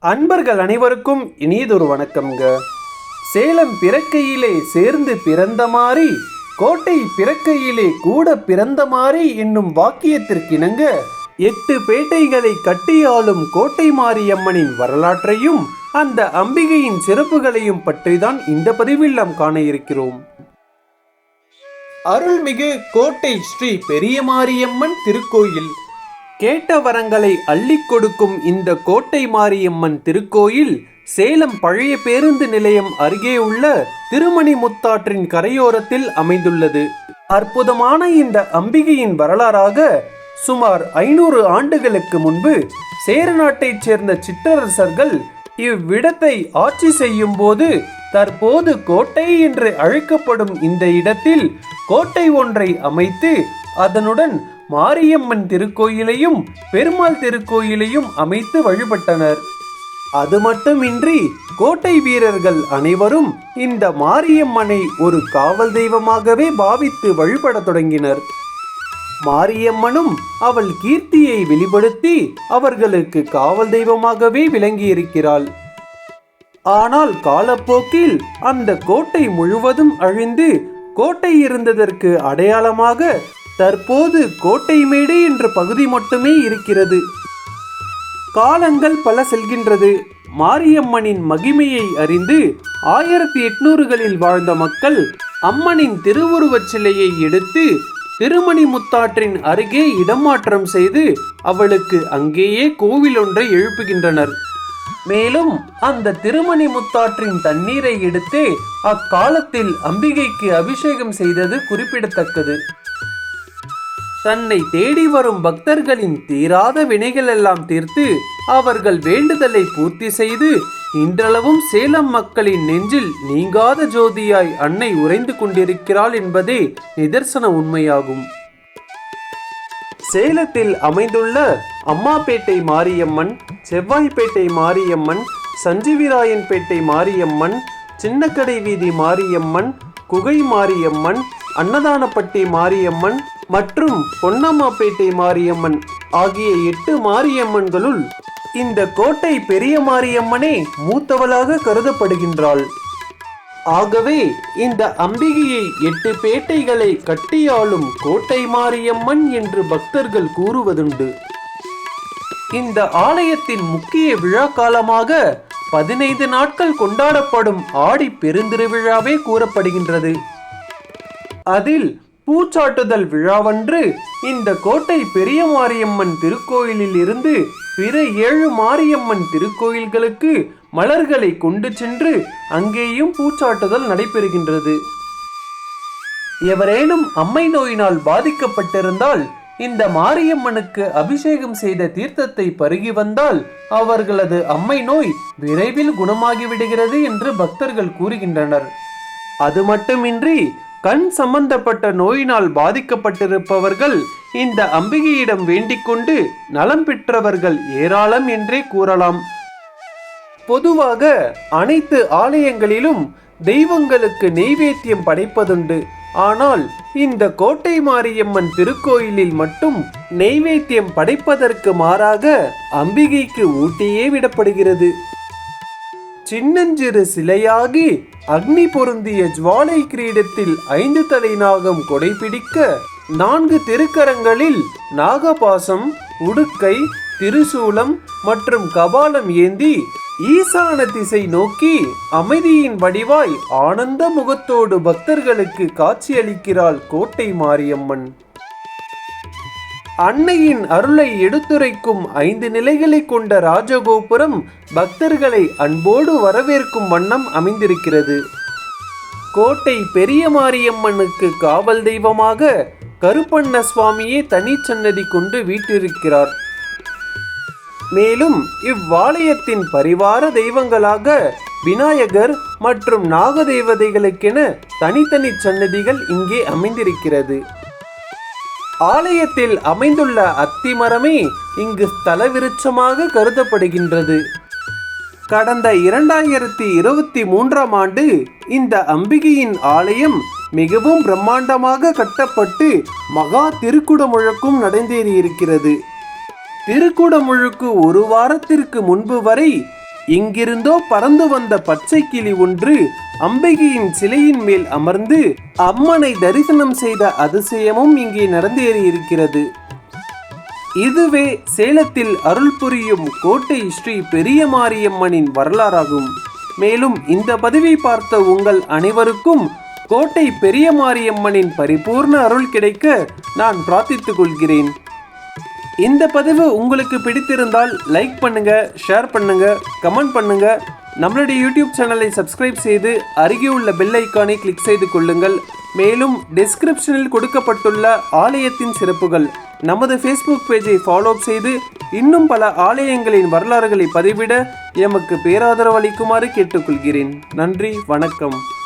அன்பர்கள் அனைவருக்கும் இனியதொரு வணக்கம்ங்க. சேலம் பிறக்கையிலே சேர்ந்து பிறந்த மாறி, கோட்டை பிறக்கையிலே கூட பிறந்த மாறி என்னும் வாக்கியத்திற்கிணங்க 8 பேட்டைகளை கட்டியாளும் கோட்டை மாரியம்மனின் வரலாற்றையும் அந்த அம்பிகையின் சிறப்புகளையும் பற்றிதான் இந்த பதிவில் நாம் காண இருக்கிறோம். அருள்மிகு கோட்டை ஸ்ரீ பெரிய மாரியம்மன் திருக்கோயில். கேட்ட வரங்களை அள்ளி கொடுக்கும் இந்த கோட்டை மாரியம்மன் திருக்கோயில் சேலம் பழைய பேருந்து நிலையம் அருகே உள்ள திருமணி முத்தாற்றின் கரையோரத்தில் அமைந்துள்ளது. அற்புதமான இந்த அம்பிகையின் வரலாறாக சுமார் 500 ஆண்டுகளுக்கு முன்பு சேர நாட்டைச் சேர்ந்த சிற்றரசர்கள் இவ்விடத்தை ஆட்சி செய்யும் போது தற்போது கோட்டை என்று அழைக்கப்படும் இந்த இடத்தில் கோட்டை ஒன்றை அமைத்து அதனுடன் மாரியம்மன் திருக்கோயிலையும் பெருமாள் திருக்கோயிலையும் அமைத்து வழிபட்டனர். அது மட்டுமின்றி கோட்டை வீரர்கள் அனைவரும் இந்த மாரியம்மனை ஒரு காவல் தெய்வமாகவே பாவித்து வழிபட தொடங்கினர். மாரியம்மனும் அவள் கீர்த்தியை வெளிப்படுத்தி அவர்களுக்கு காவல் தெய்வமாகவே விளங்கியிருக்கிறாள். ஆனால் காலப்போக்கில் அந்த கோட்டை முழுவதும் அழிந்து கோட்டை இருந்ததற்கு அடையாளமாக தற்போது கோட்டைமேடு என்ற பகுதி மட்டுமே இருக்கிறது. காலங்கள் பல செல்கின்றது. மாரியம்மனின் மகிமையை அறிந்து 1800களில் வாழ்ந்த மக்கள் அம்மனின் திருவுருவச் சிலையை எடுத்து திருமணி முத்தாற்றின் அருகே இடமாற்றம் செய்து அவளுக்கு அங்கேயே கோவில் ஒன்றை எழுப்புகின்றனர். மேலும் அந்த திருமணி முத்தாற்றின் தண்ணீரை எடுத்து அக்காலத்தில் அம்பிகைக்கு அபிஷேகம் செய்தது குறிப்பிடத்தக்கது. தன்னை தேடி வரும் பக்தர்களின் தீராத வினைகள் எல்லாம் தீர்த்து அவர்கள் வேண்டுதலை பூர்த்தி செய்து இன்றளவும் சேலம் மக்களின் நெஞ்சில் நீங்காத ஜோதியாய் அன்னை உறைந்து கொண்டிருக்கிறாள் என்பதே நிதர்சன உண்மையாகும். சேலத்தில் அமைந்துள்ள அம்மாப்பேட்டை மாரியம்மன், செவ்வாய்ப்பேட்டை மாரியம்மன், சஞ்சீவிராயன்பேட்டை மாரியம்மன், சின்னக்கடை வீதி மாரியம்மன், குகை மாரியம்மன், அன்னதானப்பட்டி மாரியம்மன் மற்றும் பொன்னம்மாப்பேட்டை மாரியம்மன் ஆகிய 8 மாரியம்மன்களுள் இந்த கோட்டை பெரிய மாரியம்மனே மூத்தவளாக கருதப்படுகின்றாள். ஆகவே இந்த அம்பிகையை 8 பேட்டைகளை கட்டியாளும் கோட்டை மாரியம்மன் என்று பக்தர்கள் கூறுவதுண்டு. இந்த ஆலயத்தின் முக்கிய விழா காலமாக 15 நாட்கள் கொண்டாடப்படும் ஆடி பெருந்திருவிழாவே கூறப்படுகின்றது. அதில் பூச்சாட்டுதல் விழாவன்று இந்த கோட்டை பெரிய மாரியம்மன் திருக்கோயிலில் இருந்து பிற 7 மாரியம்மன் திருக்கோயில்களுக்கு மலர்களை கொண்டு சென்று அங்கேயும் பூச்சாட்டுதல் நடைபெறுகின்றது. எவரேனும் அம்மை நோயினால் பாதிக்கப்பட்டிருந்தால் இந்த மாரியம்மனுக்கு அபிஷேகம் செய்த தீர்த்தத்தை பருகி வந்தால் அவர்களது அம்மை நோய் விரைவில் குணமாகிவிடுகிறது என்று பக்தர்கள் கூறுகின்றனர். அது மட்டுமின்றி கண் சம்பந்தப்பட்ட நோயினால் பாதிக்கப்பட்டிருப்பவர்கள் இந்த அம்பிகையிடம் வேண்டிக் கொண்டு நலம் பெற்றவர்கள் ஏராளம் என்றே கூறலாம். பொதுவாக அனைத்து ஆலயங்களிலும் தெய்வங்களுக்கு நெய்வேத்தியம் படைப்பதுண்டு. ஆனால் இந்த கோட்டை மாரியம்மன் திருக்கோயிலில் மட்டும் நெய்வேத்தியம் படைப்பதற்கு மாறாக அம்பிகைக்கு ஊட்டியே விடப்படுகிறது. சின்னஞ்சிறு சிலையாகி அக்னி பொருந்திய ஜுவாலை கிரீடத்தில் 5 தலை நாகம் கொடைபிடிக்க 4 திருக்கரங்களில் நாகபாசம், உடுக்கை, திரிசூலம் மற்றும் கபாலம் ஏந்தி ஈசான திசை நோக்கி அமைதியின் வடிவாய் ஆனந்த முகத்தோடு பக்தர்களுக்கு காட்சியளிக்கிறாள் கோட்டை மாரியம்மன். அன்னையின் அருளை எடுத்துரைக்கும் 5 நிலைகளை கொண்ட ராஜகோபுரம் பக்தர்களை அன்போடு வரவேற்கும் வண்ணம் அமைந்திருக்கிறது. கோட்டை பெரிய மாரியம்மனுக்கு காவல் தெய்வமாக கருப்பண்ண சுவாமியே தனிச்சன்னதி கொண்டு வீற்றிருக்கிறார். மேலும் இவ்வாலயத்தின் பரிவார தெய்வங்களாக விநாயகர் மற்றும் நாக தேவதைகளுக்கென தனித்தனி சன்னதிகள் இங்கே அமைந்திருக்கிறது. ஆலயத்தில் அமைந்துள்ள அத்தி மரமே இங்கு ஸ்தல விருட்சமாக கருதப்படுகின்றது. கடந்த 2023ஆம் ஆண்டு இந்த அம்பிகையின் ஆலயம் மிகவும் பிரம்மாண்டமாக கட்டப்பட்டு மகா திருக்குடமுழக்கும் நடந்தேறியிருக்கிறது. திருக்குடமுழுக்கு 1 வாரத்திற்கு முன்பு வரை எங்கிருந்தோ பறந்து வந்த பச்சை கிளி ஒன்று அம்பிகையின் சிலையின் மேல் அமர்ந்து அம்மனை தரிசனம் செய்த அதிசயமும் இங்கே நடந்தேறி இருக்கிறது. இதுவே சேலத்தில் அருள் புரியும் கோட்டை ஸ்ரீ பெரிய மாரியம்மனின் வரலாறாகும். மேலும் இந்த பதிவை பார்த்த உங்கள் அனைவருக்கும் கோட்டை பெரிய மாரியம்மனின் பரிபூர்ண அருள் கிடைக்க நான் பிரார்த்தித்துக் கொள்கிறேன். இந்த பதிவு உங்களுக்கு பிடித்திருந்தால் லைக் பண்ணுங்க, ஷேர் பண்ணுங்க, கமெண்ட் பண்ணுங்க. நம்மளுடைய யூடியூப் சேனலை சப்ஸ்கிரைப் செய்து அருகே உள்ள பெல் ஐக்கானை கிளிக் செய்து கொள்ளுங்கள். மேலும் டிஸ்கிரிப்ஷனில் கொடுக்கப்பட்டுள்ள ஆலயத்தின் சிறப்புகள் நமது ஃபேஸ்புக் பேஜை ஃபாலோ செய்து இன்னும் பல ஆலயங்களின் வரலாறுகளை பதிவிட எமக்கு பேராதரவு அளிக்குமாறு கேட்டுக்கொள்கிறேன். நன்றி, வணக்கம்.